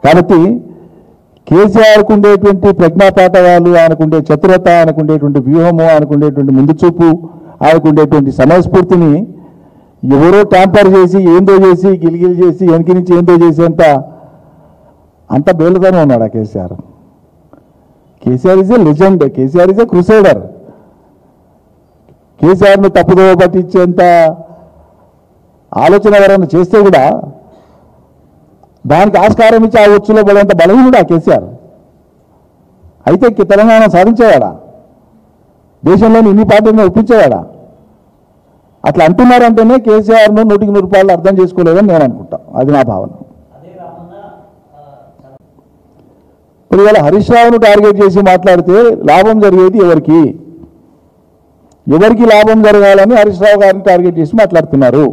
కాబట్టి కేసీఆర్కు ఉండేటువంటి ప్రజ్ఞాపాఠవాలు, ఆయనకుండే చతురత, ఆయనకుండేటువంటి వ్యూహము, ఆయనకుండేటువంటి ముందు చూపు, ఆయనకుండేటువంటి సమయస్ఫూర్తిని ఎవరో ట్యాంపర్ చేసి ఏందో చేసి గిలిగిలి చేసి వెనక నుంచి ఏందో చేసేంత అంత బేలుగానే ఉన్నాడు ఆ KCR. KCR is a legend, KCR is a crusader. కేసీఆర్ను తప్పుదోవ పట్టించేంత ఆలోచన ఎవరైనా చేస్తే కూడా దానికి ఆస్కారం ఇచ్చి ఆ వచ్చులో పడేంత బలహీనుడు ఆ కేసీఆర్. అయితే తెలంగాణ సాధించేవాడా? దేశంలోని ఇన్ని పార్టీలను ఒప్పించేవాడా? అట్లా అంటున్నారంటేనే కేసీఆర్ను 100కి 100 రూపాయలు అర్థం చేసుకోలేదని నేను అనుకుంటా. అది నా భావన. ఇప్పుడు ఇవాళ హరీష్ రావును టార్గెట్ చేసి మాట్లాడితే లాభం జరిగేది ఎవరికి? ఎవరికి లాభం జరగాలని హరీష్ రావు గారిని టార్గెట్ చేసి మాట్లాడుతున్నారు.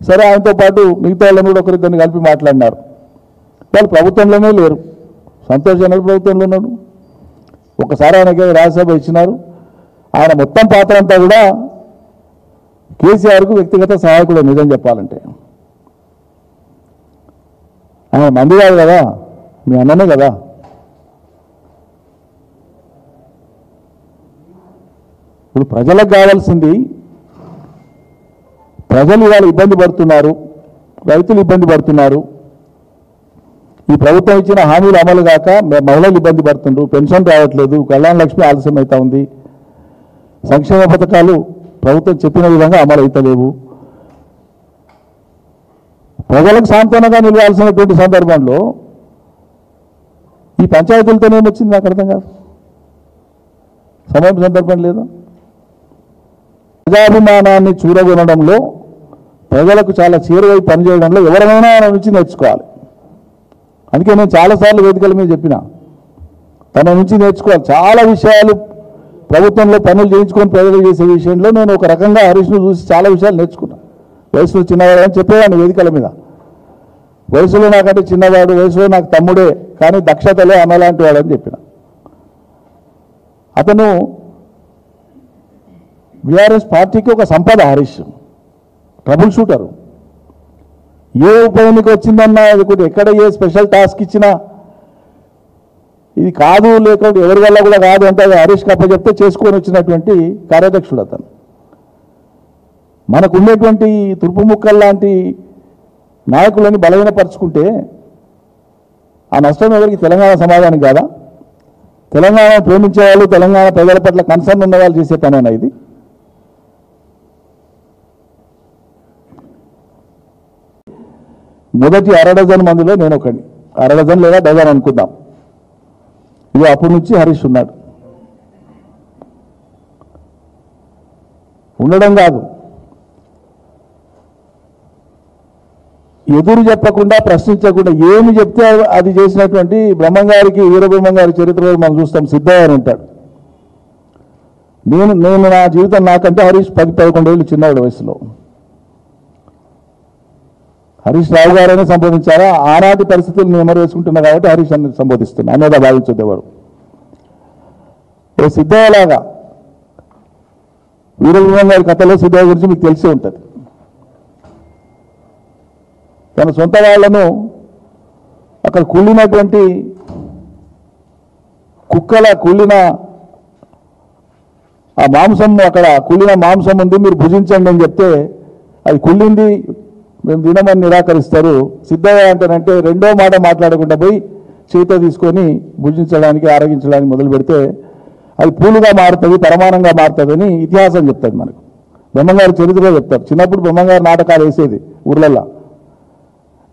సరే, ఆయనతో పాటు మిగతా వాళ్ళని కూడా ఒకరిద్దరిని కలిపి మాట్లాడినారు. వాళ్ళు ప్రభుత్వంలోనే లేరు. సంతోష్ జనరల్ ప్రభుత్వంలో ఉన్నాడు. ఒకసారి ఆయనకి రాజ్యసభ ఇచ్చినారు. ఆయన మొత్తం పాత్ర అంతా కూడా కేసీఆర్కు వ్యక్తిగత సహాయకుడు. నిజం చెప్పాలంటే ఆయన మంది కాదు కదా, మీ అన్ననే కదా. ఇప్పుడు ప్రజలకు కావాల్సింది, ప్రజలు ఇవాళ ఇబ్బంది పడుతున్నారు, రైతులు ఇబ్బంది పడుతున్నారు. ఈ ప్రభుత్వం ఇచ్చిన హామీలు అమలు కాక మహిళలు ఇబ్బంది పడుతుండ్రు, పెన్షన్ రావట్లేదు, కళ్యాణ లక్ష్మి ఆలస్యం అవుతా ఉంది, సంక్షేమ పథకాలు ప్రభుత్వం చెప్పిన విధంగా అమలు అవుతలేవు. ప్రజలకు సాంత్వనంగా నిలవాల్సినటువంటి సందర్భంలో ఈ పంచాయతీలతోనేమొచ్చింది నాకు అర్థం కాదు. సమయం సందర్భం లేదు. ప్రజాభిమానాన్ని చూరగొనడంలో, ప్రజలకు చాలా చేరువై పనిచేయడంలో ఎవరైనా ఆయన నుంచి నేర్చుకోవాలి. అందుకే నేను చాలాసార్లు వేదికల మీద చెప్పిన, తన నుంచి నేర్చుకోవాలి. చాలా విషయాలు ప్రభుత్వంలో పనులు చేయించుకొని ప్రజలు చేసే విషయంలో నేను ఒక రకంగా హరీష్ను చూసి చాలా విషయాలు నేర్చుకున్నాను. వయసులో చిన్నవాడు అని చెప్పేవాడిని వేదికల మీద. వయసులో నాకంటే చిన్నవాడు, వయసులో నాకు తమ్ముడే, కానీ దక్షతలే అన్నలాంటి వాడు అని చెప్పిన. అతను బీఆర్ఎస్ పార్టీకి ఒక సంపద. Harish trouble shooter. ఏ ఉప ఎన్నిక వచ్చిందన్నా ఒకటి, ఎక్కడ ఏ స్పెషల్ టాస్క్ ఇచ్చినా ఇది కాదు, లేకపోతే ఎవరి వల్ల కూడా కాదు అంటే హరీష్ కప్ప చెప్తే చేసుకొని వచ్చినటువంటి కార్యాధ్యక్షుడు అతను. మనకు ఉండేటువంటి తుర్పు ముక్కల్ లాంటి నాయకులని బలహీనపరుచుకుంటే ఆ నష్టం ఎవరికి? తెలంగాణ సమాజానికి కాదా? తెలంగాణ ప్రేమించే వాళ్ళు, తెలంగాణ ప్రజల పట్ల కన్సర్న్ ఉన్న వాళ్ళు చేసే పనేనా ఇది? మొదటి 1/2 డజన్ మందిలో నేను ఒకటి, 1/2 డజన్ లేదా డజన్ అనుకుందాం. ఇది అప్పటి నుంచి హరీష్ ఉన్నాడు. ఉండడం కాదు, ఎదురు చెప్పకుండా, ప్రశ్నించకుండా ఏమి చెప్తే అది చేసినటువంటి బ్రహ్మంగారికి, వీరబ్రహ్మంగారి చరిత్రలో మనం చూస్తాం. సిద్ధయ్య అని ఉంటాడు. నేను నా జీవితం నాకంటే హరీష్ 10-11 ఏళ్ళు చిన్నవాడు వయసులో. హరీష్ రావు గారైనా సంబోధించారా? ఆనాటి పరిస్థితులు నెమరు వేసుకుంటున్నా కాబట్టి హరీష్ అని సంబోధిస్తున్నా, అనేది భావించేవాడు. సిద్ధయ్యలాగా వీరబ్రహ్మం గారి కథలో సిద్ధయ్య గురించి మీకు తెలిసే ఉంటుంది. తన సొంత వాళ్లను అక్కడ కుళ్ళినటువంటి కుళ్ళిన ఆ మాంసం, అక్కడ కుళ్ళిన మాంసం ఉంది, మీరు భుజించండి అని చెప్తే అది కుళ్ళింది మేము తినమని నిరాకరిస్తారు. సిద్ధయ్య అంటేనంటే రెండో మాట మాట్లాడకుండా పోయి చేత తీసుకొని భుజించడానికి, ఆరగించడానికి మొదలు పెడితే అది పూలుగా మారుతుంది, పరమానంగా మారుతుందని ఇతిహాసం చెప్తుంది మనకు. బ్రహ్మంగారి చరిత్రలో చెప్తారు. చిన్నప్పుడు బ్రహ్మంగారి నాటకాలు వేసేది ఊర్లల్లో.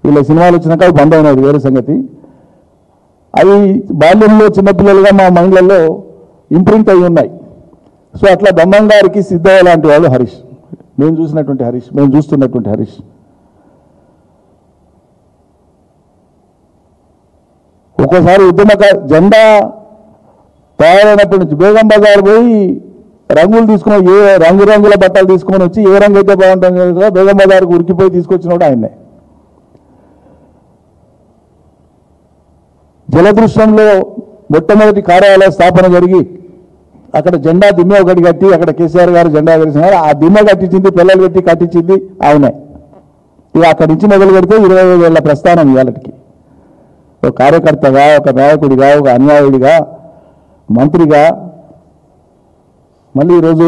వీళ్ళ సినిమాలు వచ్చినాక అవి బంద్ అయినది వేరే సంగతి. అవి బాల్యంలో చిన్నపిల్లలుగా మా మైండ్లలో ఇంప్రింట్ అయి ఉన్నాయి. సో అట్లా బ్రహ్మంగారికి సిద్ధయ్య లాంటి వాళ్ళు హరీష్, మేము చూసినటువంటి హరీష్, మేము చూస్తున్నటువంటి హరీష్. ఒక్కోసారి జెండా తయారైనప్పటి నుంచి బేగం బజార్ పోయి రంగులు తీసుకుని, ఏ రంగురంగుల బట్టలు తీసుకొని వచ్చి ఏ రంగు అయితే బాగుంటుంది బేగం బజార్కు ఉరికిపోయి తీసుకొచ్చినప్పుడు ఆయన్నే. జలదృశ్యంలో మొట్టమొదటి కార్యాలయ స్థాపన జరిగి అక్కడ జెండా దిమ్మ ఒకటి కట్టి, అక్కడ కేసీఆర్ గారు జెండా వేసినారు. ఆ దిమ్మ కట్టించింది, పిల్లలు పెట్టి కట్టించింది ఆయనే. ఇక అక్కడి నుంచి మొదలు పెడితే 25 ఏళ్ల ప్రస్థానం ఇవాళకి. ఒక కార్యకర్తగా, ఒక నాయకుడిగా, ఒక అన్యాయుడిగా, మంత్రిగా, మళ్ళీ ఈరోజు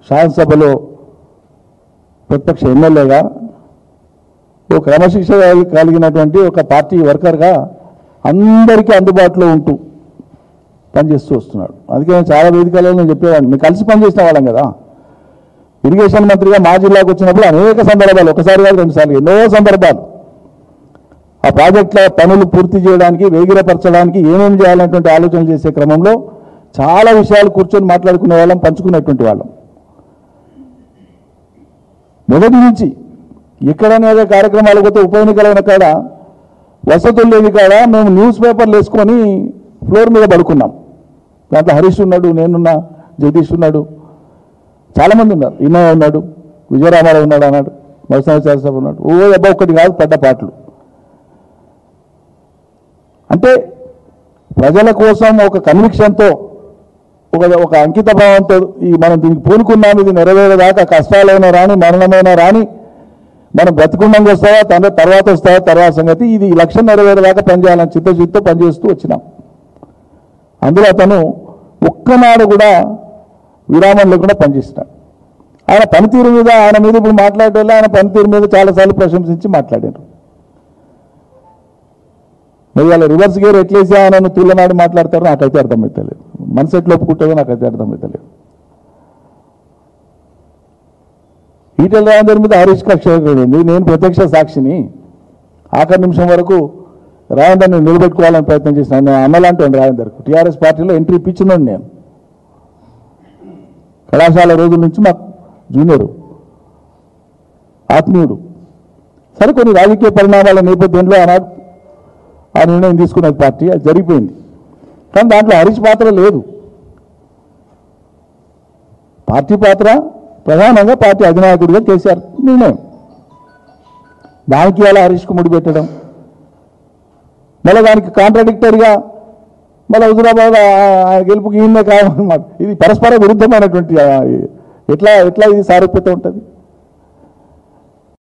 శాసనసభలో ప్రతిపక్ష ఎమ్మెల్యేగా, ఒక క్రమశిక్షణ కలిగినటువంటి ఒక పార్టీ వర్కర్గా అందరికీ అందుబాటులో ఉంటూ పనిచేస్తూ వస్తున్నాడు. అందుకే నేను చాలా వేదికలలో నేను చెప్పేవాడిని, మేము కలిసి పనిచేసిన వాళ్ళం కదా. ఇరిగేషన్ మంత్రిగా మా జిల్లాకు వచ్చినప్పుడు అనేక సందర్భాలు, ఒకసారి కాదు 2 సార్లు, ఎన్నో సందర్భాలు ఆ ప్రాజెక్టుల పనులు పూర్తి చేయడానికి, వేగిరపరచడానికి ఏమేమి చేయాలనేటువంటి ఆలోచనలు చేసే క్రమంలో చాలా విషయాలు కూర్చొని మాట్లాడుకునే వాళ్ళం, పంచుకునేటువంటి వాళ్ళం. మొదటి నుంచి ఎక్కడనే కార్యక్రమాలు పోతే ఉప ఎన్నికలైన కాడ, వసతులు లేని కాడ మేము న్యూస్ పేపర్లు వేసుకొని ఫ్లోర్ మీద పడుకున్నాం. దాంట్లో హరీష్ ఉన్నాడు, నేనున్నా, జగదీష్ ఉన్నాడు, చాలామంది ఉన్నారు, ఇన్నయ్య ఉన్నాడు, విజయరామారావు ఉన్నాడు, అన్నాడు మత్స్యశాస్త్ర ఉన్నాడు. అబ్బా ఒక్కటి కాదు, పెద్ద పాటలు. అంటే ప్రజల కోసం ఒక కన్విక్షన్తో, ఒక అంకిత భావంతో మనం దీనికి పూనుకున్నాం. ఇది నెరవేరేదాకా కష్టాలైనా రాని, మరణమైనా రాని, మనం బ్రతికుండంగా వస్తావా, తర్వాత వస్తావా తర్వాత సంగతి, ఇది లక్ష్యం నెరవేరేదాకా పనిచేయాలని చిత్తశుద్ధితో పనిచేస్తూ వచ్చినాం. అందులో అతను ఒక్కనాడు కూడా విరామం లేకుండా పనిచేస్తున్నాడు. ఆయన పనితీరు మీద, ఆయన మీద ఇప్పుడు మాట్లాడేవాళ్ళు ఆయన పనితీరు మీద చాలాసార్లు ప్రశంసించి మాట్లాడారు. మరి వాళ్ళ రివర్స్ గేర్ ఎట్లేసి ఆయనను తూలనాడి మాట్లాడతారో నాకైతే అర్థమవుతలేదు. మనసు ఎట్లా ఒప్పుకుంటుందో నాకైతే అర్థమవుతలేదు. ఈటెల రాజేందర్ మీద హరీష్ కక్ష ఉంది. నేను ప్రత్యక్ష సాక్షిని. ఆఖరి నిమిషం వరకు రాజేందర్ని నిలబెట్టుకోవాలని ప్రయత్నం చేసినాను. నేను అన్నలాంటి రాజేందర్కు టీఆర్ఎస్ పార్టీలో ఎంట్రీ ఇప్పించినాను. నేను కళాశాల రోజుల నుంచి మాకు జూనియరు, ఆత్మీయుడు. సరే, కొన్ని రాజకీయ పరిణామాల నేపథ్యంలో ఆనాడు ఆ నిర్ణయం తీసుకున్నది పార్టీ, అది జరిగిపోయింది. కానీ దాంట్లో హరీష్ పాత్ర లేదు. పార్టీ పాత్ర ప్రధానంగా పార్టీ అధినాయకుడిగా కేసీఆర్ నిర్ణయం. దానికి అలా హరీష్కు ముడిపెట్టడం, మళ్ళీ దానికి కాంట్రాడిక్టరీగా మళ్ళీ హుజురాబాద్ గెలుపుకి ఈయనే కావాలన్నమాట. ఇది పరస్పర విరుద్ధమైనటువంటి, ఎట్లా ఇది సారూప్యత ఉంటుంది.